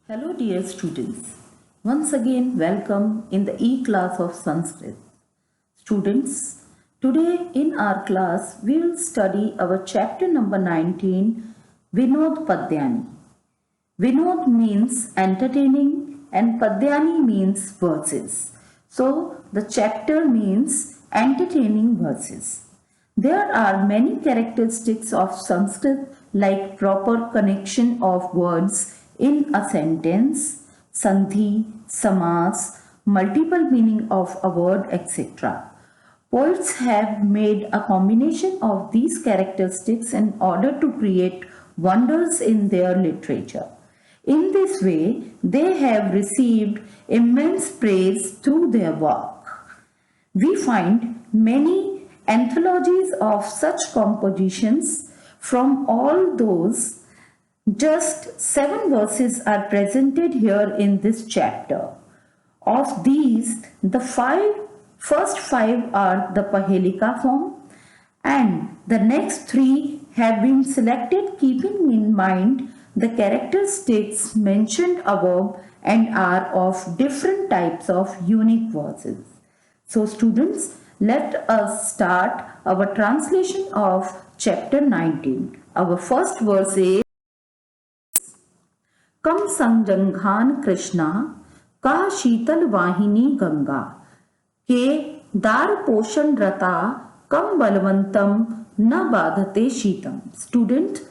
Hello dear students, once again welcome in the e-class of Sanskrit. Students, today in our class we will study our chapter number 19, Vinod Padyani. Vinod means entertaining and Padyani means verses. So the chapter means entertaining verses. There are many characteristics of Sanskrit like proper connection of words in a sentence, sandhi, samas, multiple meaning of a word, etc. Poets have made a combination of these characteristics in order to create wonders in their literature. In this way, they have received immense praise through their work. We find many anthologies of such compositions from all those. Just 7 verses are presented here in this chapter. Of these, the first 5 are the Pahelika form, and the next 3 have been selected keeping in mind the characteristics mentioned above and are of different types of unique verses. So students, let us start our translation of chapter 19. Our first verse is कम संजंघान कृष्णा का शीतल वाहिनी गंगा के दार पोषण रता कम बलवंतम न बाधते शीतम. Student,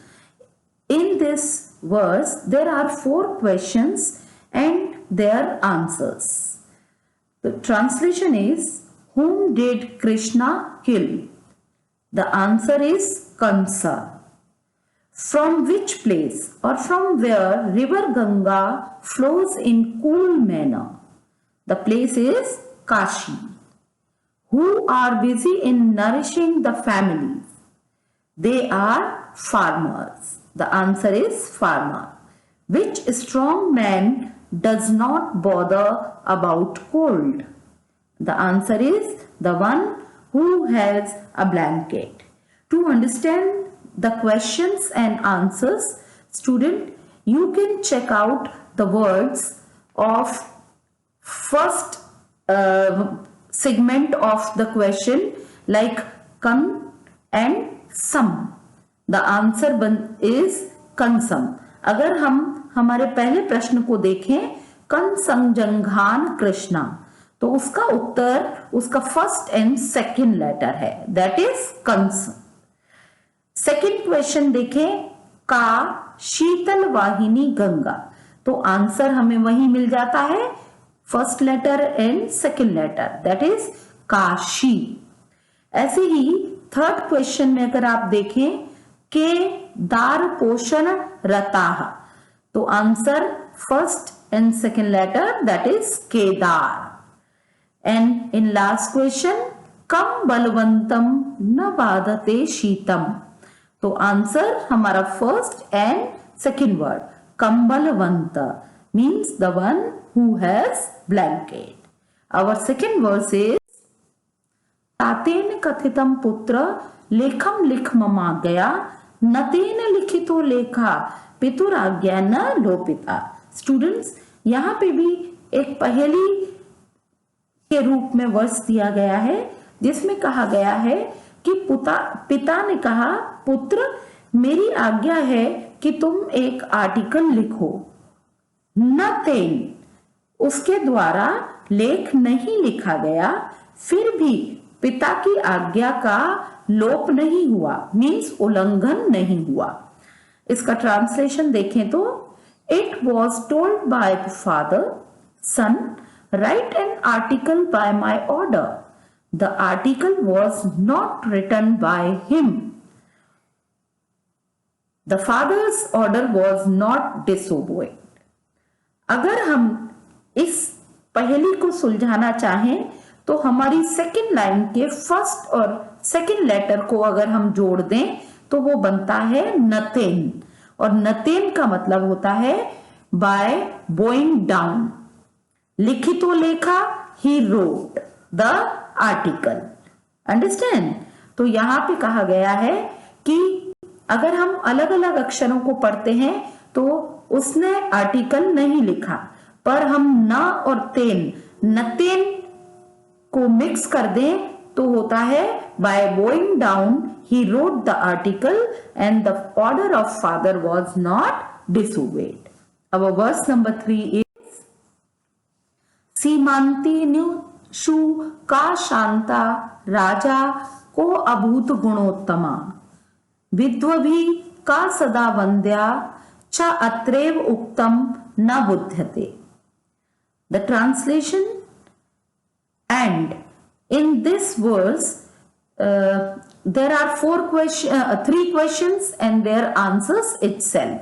in this verse there are 4 questions and their answers. The translation is, whom did Krishna kill? The answer is Kansa. From which place or from where river Ganga flows in cool manner? The place is Kashi. Who are busy in nourishing the families? They are farmers. The answer is farmer. Which strong man does not bother about cold? The answer is the one who has a blanket. To understand the questions and answers, student, you can check out the words of first segment of the question like kan and sam. The answer is kansam. अगर हम हमारे पहले प्रश्न को देखें, कन संजंघान कृष्णा, तो उसका उत्तर उसका फर्स्ट एंड सेकंड लेटर है, that is Kans. Second question देखें, का शीतल वाहिनी गंगा, तो आंसर हमें वही मिल जाता है, first letter and second letter, that is Kashi. ऐसे ही थर्ड क्वेश्चन में अगर आप देखें, के दार पोषण रताह, तो answer first and second letter, that is केदार. एंड इन लास्ट क्वेश्चन, कम बलवंतम न बाधते शीतम, तो आंसर हमारा फर्स्ट एंड सेकंड वर्ड कंबलवंत means the one who has blanket. Our second verse is, तातेन कथितम पुत्र लेखम लिख ममा गया नतेन लिखितो लेखा पितुराज्ञा न लोपिता. स्टूडेंट्स, यहाँ पे भी एक पहेली के रूप में वर्ष दिया गया है जिसमें कहा गया है कि पिता ने कहा, पुत्र मेरी आज्ञा है कि तुम एक आर्टिकल लिखो. न तेन, उसके द्वारा लेख नहीं लिखा गया, फिर भी पिता की आज्ञा का लोप नहीं हुआ, मीन्स उल्लंघन नहीं हुआ. इसका ट्रांसलेशन देखें तो, it was told by the father, son write an article by my order. The article was not written by him. The father's order was not disobeyed. अगर हम इस पहेली को सुलझाना चाहें तो हमारी सेकंड लाइन के फर्स्ट और सेकंड लेटर को अगर हम जोड़ दें तो वो बनता है नतेन, और नतेन का मतलब होता है बाय बोइंग डाउन. लिखितो लेखा, he wrote the article. Understand? तो यहां पे कहा गया है कि अगर हम अलग अलग अक्षरों को पढ़ते हैं तो उसने आर्टिकल नहीं लिखा, पर हम न और तेन, नतेन को मिक्स कर दें तो होता है by bowing down he wrote the article and the order of father was not disobeyed. अब वर्स नंबर 3 इज सीमांतिनुषु का शांता राजा को अभूत गुणोत्तमा विद्वभी का सदा वंद्या च अत्रैव उक्तम न बुध्यते। The translation: and in this verse there are three questions and their answers itself.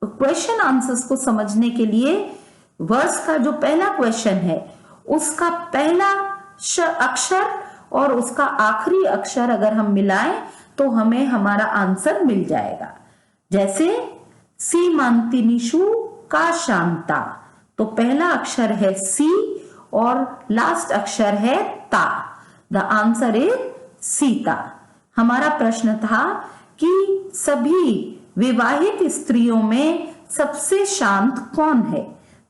Question answers को समझने के लिए वर्स का जो पहला क्वेश्चन है उसका पहला अक्षर और उसका आखिरी अक्षर अगर हम मिलाएं तो हमें हमारा आंसर मिल जाएगा। जैसे सीमांतिनिषु का शांता, तो पहला अक्षर है सी और लास्ट अक्षर है ता। The answer is Sita. हमारा प्रश्न था कि सभी विवाहित स्त्रियों में सबसे शांत कौन है,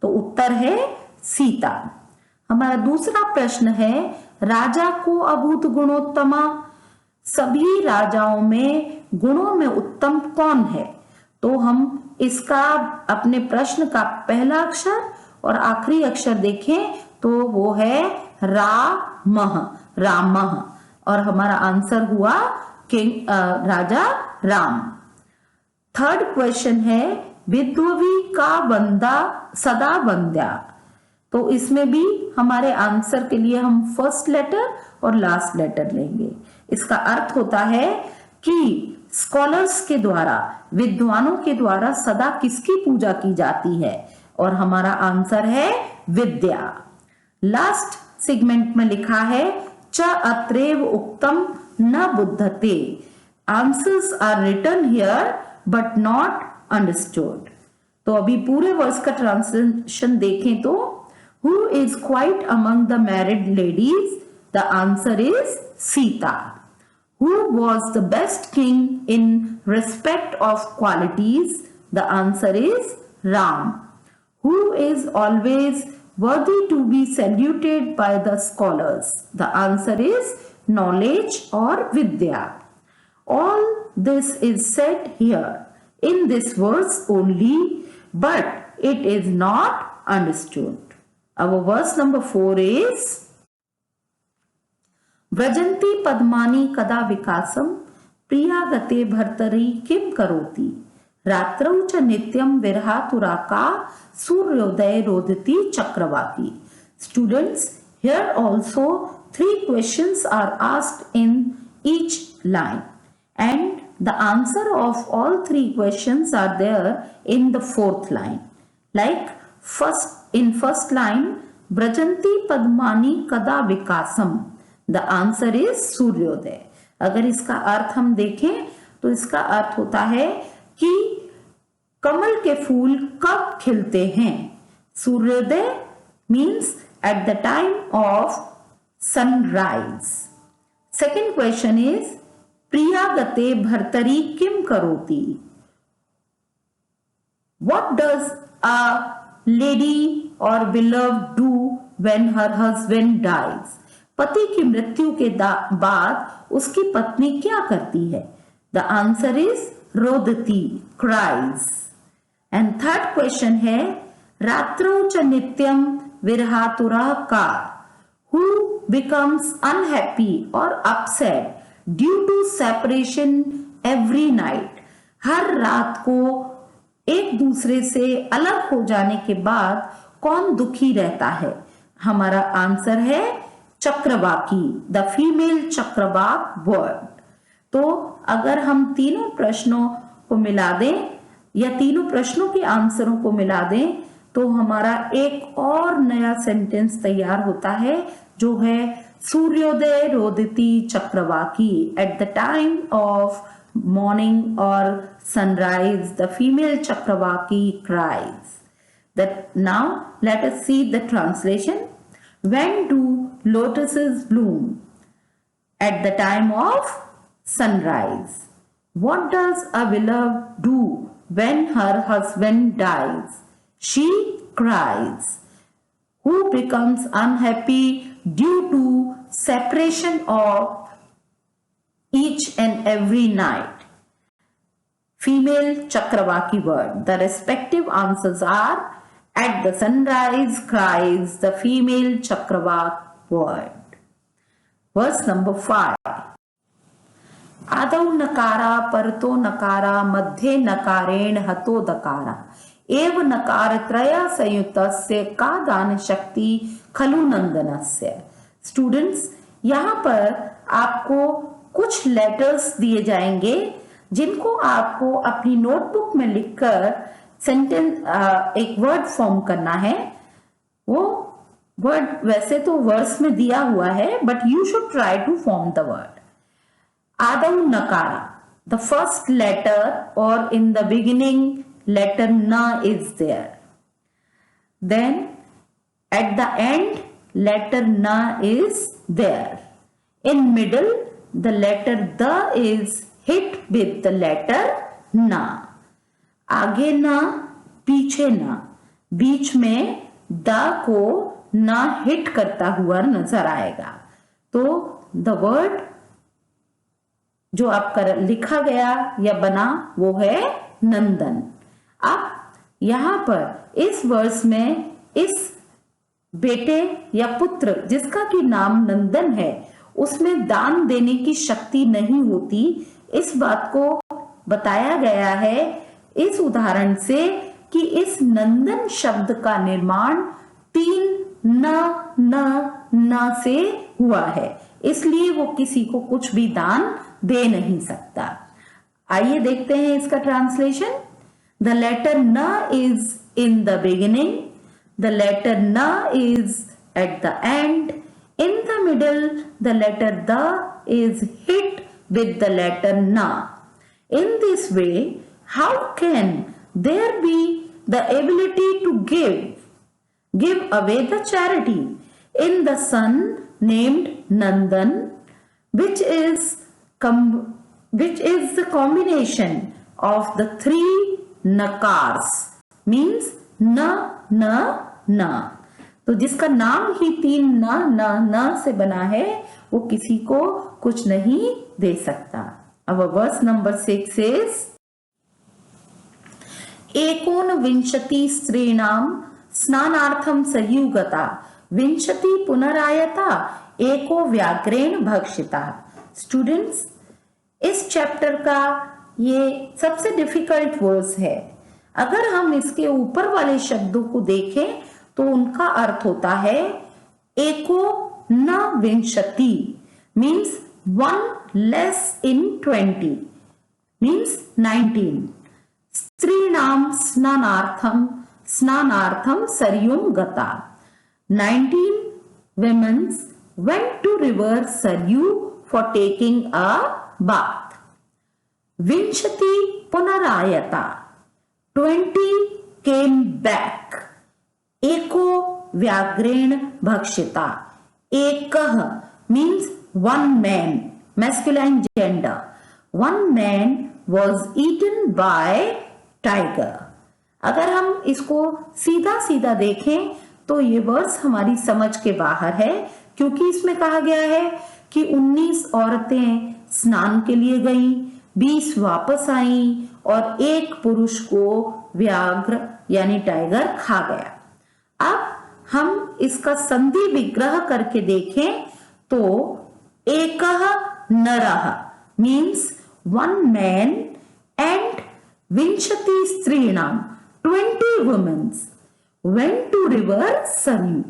तो उत्तर है सीता। हमारा दूसरा प्रश्न है राजा को अभूत गुणोत्तमा, सभी राजाओं में गुणों में उत्तम कौन है, तो हम इसका अपने प्रश्न का पहला अक्षर और आखिरी अक्षर देखें तो वो है रामः, रामः, और हमारा आंसर हुआ राजा राम। थर्ड क्वेश्चन है विद्ववी का वंदा सदा वंद्या, तो इसमें भी हमारे आंसर के लिए हम फर्स्ट लेटर और लास्ट लेटर लेंगे। इसका अर्थ होता है कि स्कॉलर्स के द्वारा, विद्वानों के द्वारा सदा किसकी पूजा की जाती है, और हमारा आंसर है विद्या। लास्ट सेगमेंट में लिखा है च अत्रैव उक्तम न बुद्धते। Answers are written here but not understood. तो अभी पूरे वर्स का ट्रांसलेशन देखें तो who is quiet among the married ladies, the answer is Sita. Who was the best king in respect of qualities? The answer is Ram. Who is always worthy to be saluted by the scholars? The answer is knowledge or Vidya. All this is said here in this verse only, but it is not understood. Our verse number 4 is व्रजन्ति पद्मानि कदा विकासम प्रियागते भर्तरी किम करोति रात्रौ च नित्यम विरहातुराका सूर्योदय रोदति चक्रवाकी। Students, here also 3 questions are asked in each line and the answer of all 3 questions are there in the 4th line. Like in first line, व्रजन्ति पद्मानि कदा विकासम, the answer is सूर्योदय। अगर इसका अर्थ हम देखें तो इसका अर्थ होता है कि कमल के फूल कब खिलते हैं। सूर्योदय means at the time of sunrise. Second question is प्रियागते भर्तरी किम करोति, व्हाट डज अ लेडी और beloved do when her husband dies. पति की मृत्यु के बाद उसकी पत्नी क्या करती है? द आंसर इज रोदती, क्राइज। एंड थर्ड क्वेश्चन है रात्रौ च नित्यम विरहातुरा का, हु बिकम्स अनहैप्पी और upset due to separation every night. हर रात को एक दूसरे से अलग हो जाने के बाद कौन दुखी रहता है? हमारा आंसर है चक्रवाकी, द फीमेल चक्रवाक बर्ड। तो अगर हम तीनों प्रश्नों को मिला दें या तीनों प्रश्नों के आंसरों को मिला दें तो हमारा एक और नया सेंटेंस तैयार होता है जो है सूर्योदय रोदिति चक्रवाकी। At the time of morning और सनराइज द फीमेल चक्रवाकी cries. That now let us see the translation. When do lotuses bloom? At the time of sunrise. What does a willow do when her husband dies, she cries. Who becomes unhappy due to separation of each and every night? Female Chakravaki word. The respective answers are: at the sunrise cries the female Chakravaki word. Verse number 5. आदौ नकारा परतो नकारा मध्ये नकारेण हतो दकारा एव नकार त्रय संयुतस्य का दान शक्ति खलु नंदनस्य। स्टूडेंट्स, यहाँ पर आपको कुछ लेटर्स दिए जाएंगे जिनको आपको अपनी नोटबुक में लिखकर सेंटेंस एक वर्ड फॉर्म करना है। वो वर्ड वैसे तो वर्ड्स में दिया हुआ है, but you should try to form the word. आदौ नकारा, the first letter or in the beginning letter na is there. Then at the end letter na is there. In middle the letter the is hit with the letter na. आगे ना पीछे ना, बीच में the को ना hit करता हुआ नजर आएगा। तो द वर्ड जो आपका लिखा गया या बना वो है नंदन। अब यहां पर इस वर्ष में इस बेटे या पुत्र जिसका कि नाम नंदन है उसमें दान देने की शक्ति नहीं होती। इस बात को बताया गया है इस उदाहरण से कि इस नंदन शब्द का निर्माण 3 न से हुआ है, इसलिए वो किसी को कुछ भी दान दे नहीं सकता। आइए देखते हैं इसका ट्रांसलेशन। द लेटर न is in the beginning, the letter न is at the end, in the middle the letter द is hit with the letter न। In this way how can there be the ability to give away the charity in the son named Nandan, which is the combination of the 3 nakars, means na। तो जिसका नाम ही 3 न से बना है वो किसी को कुछ नहीं दे सकता। अब वर्स नंबर 6 is एकोनविंशति स्त्रीणां स्नानार्थं सरयूगता विंशति पुनरायता एको व्याघ्रेण भक्षिता। स्टूडेंट्स, इस चैप्टर का ये सबसे डिफिकल्ट वर्ड्स है। अगर हम इसके ऊपर वाले शब्दों को देखें तो उनका अर्थ होता है एको न विंशति, मीन्स 1 लेस इन 20, मीन्स 19। स्त्रीणाम स्नानार्थम सरयुम गता, 19 women went to river Saryu for taking a bath. Vinshati punarayata, 20 came back. Eko vyagren bhakshita, ekah means 1 man, masculine gender. 1 man was eaten by tiger. अगर हम इसको सीधा सीधा देखें तो ये वर्ड्स हमारी समझ के बाहर है, क्योंकि इसमें कहा गया है कि 19 औरतें स्नान के लिए गईं, 20 वापस आईं और 1 पुरुष को व्याघ्र यानी टाइगर खा गया। अब हम इसका संधि विग्रह करके देखें तो एकह नरः मीन्स 1 मैन एंड विंशति स्त्रीणाम 20 womens went to river Saryu,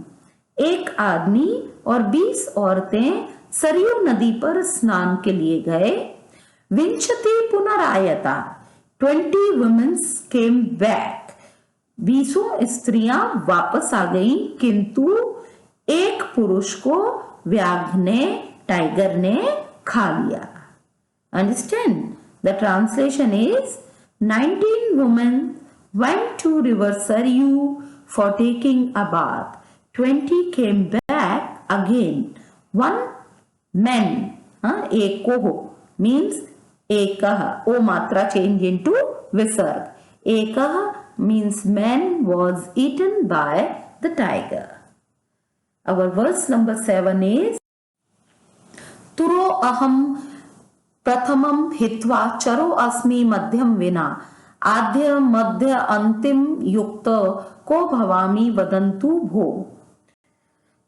1 आदमी और 20 औरतें सरयू नदी पर स्नान के लिए गए। विंशति पुनरायता, 20 women came back, 20 स्त्रियां वापस आ गईं, किंतु 1 पुरुष को व्याघ्र ने टाइगर ने खा लिया। Understand? The translation is 19 women went to river Saryu for taking a bath. 20 came back again. 1 man, eko means ekah, o matra change into visarg. एकः means man was eaten by the tiger. Our verse number 7 is तुरो अहम प्रथमम हित्वा चरो अस्मि मध्यम विना आद्य मध्य अंतिम युक्त को भवामी वदंतु भो।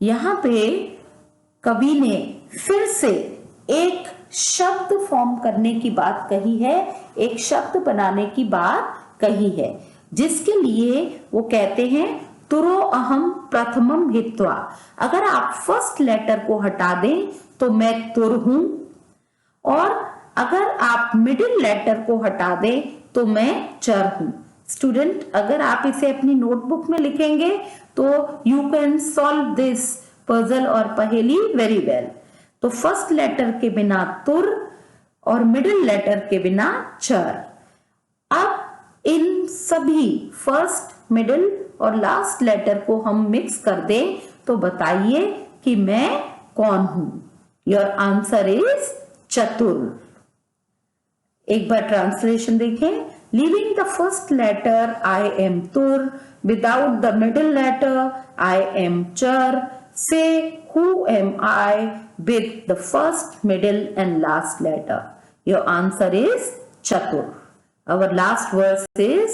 यहाँ पे कवि ने फिर से एक शब्द फॉर्म करने की बात कही है, एक शब्द बनाने की बात कही है, जिसके लिए वो कहते हैं तुरो अहम प्रथमम हित्वा। अगर आप फर्स्ट लेटर को हटा दें तो मैं तुर हूं, और अगर आप मिडिल लेटर को हटा दें तो मैं चर हूं। स्टूडेंट, अगर आप इसे अपनी नोटबुक में लिखेंगे तो you can solve this puzzle और पहेली वेरी वेल। तो फर्स्ट लेटर के बिना तुर और मिडिल लेटर के बिना चर। अब इन सभी फर्स्ट, मिडिल और लास्ट लेटर को हम मिक्स कर दें तो बताइए कि मैं कौन हूं। योर आंसर इज चतुर। एक बार ट्रांसलेशन देखें। Leaving the first letter I am तुर, without the middle letter I am चर, say who am I with the first, middle and last letter. Your answer is चतुर। Our last verse is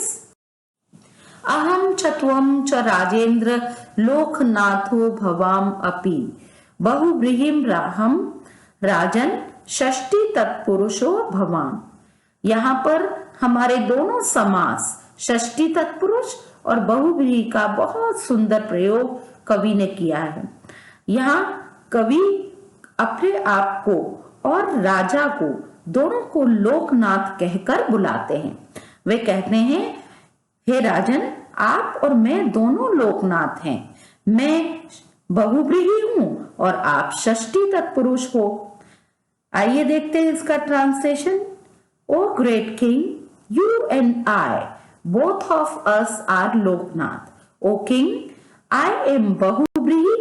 अहम चत्वम च राजेंद्र लोकनाथो भवाम अपि बहुव्रीहिम राहम राजन षष्ठी तत्पुरुषो भवाम। यहाँ पर हमारे दोनों समास षष्ठी तत्पुरुष और बहुव्रीहि का बहुत सुंदर प्रयोग कवि ने किया है। यहाँ कवि अपने आप को और राजा को, दोनों को लोकनाथ कहकर बुलाते हैं। वे कहते हैं, हे राजन, आप और मैं दोनों लोकनाथ हैं। मैं बहुव्रीहि हूं और आप षष्ठी तत्पुरुष हो। आइए देखते हैं इसका translation. O great king, you and I, both of us are लोकनाथ। ओ किंग, आई एम बहुव्रीहि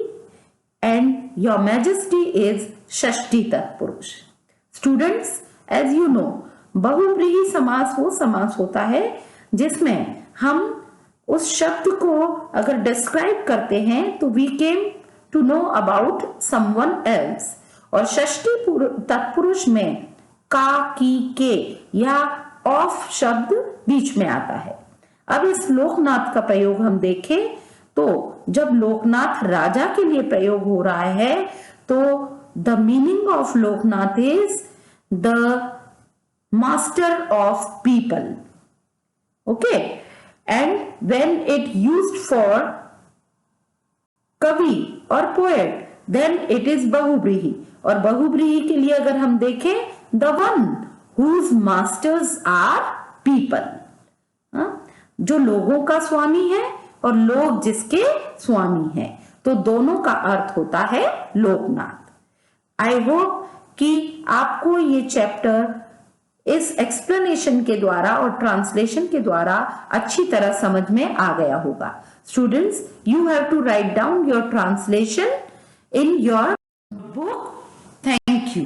एंड योर मैजेस्टी इज षष्ठी तत्पुरुष। स्टूडेंट्स, एज यू नो, बहुव्रीहि समास वो समास होता है जिसमें हम उस शब्द को अगर डिस्क्राइब करते हैं तो we came to know about someone else. और षष्ठी तत्पुरुष में का, की, के या ऑफ शब्द बीच में आता है। अब इस लोकनाथ का प्रयोग हम देखें तो जब लोकनाथ राजा के लिए प्रयोग हो रहा है तो the meaning of Loknath is the master of people. Okay, and when it used for कवि और poet then it is बहुव्रीहि। और बहुव्रीहि के लिए अगर हम देखें, the one whose masters are people, जो लोगों का स्वामी है और लोग जिसके स्वामी हैं, तो दोनों का अर्थ होता है लोकनाथ। आई होप कि आपको ये चैप्टर इस एक्सप्लेनेशन के द्वारा और ट्रांसलेशन के द्वारा अच्छी तरह समझ में आ गया होगा। Students, you have to write down your translation in your book. Thank you.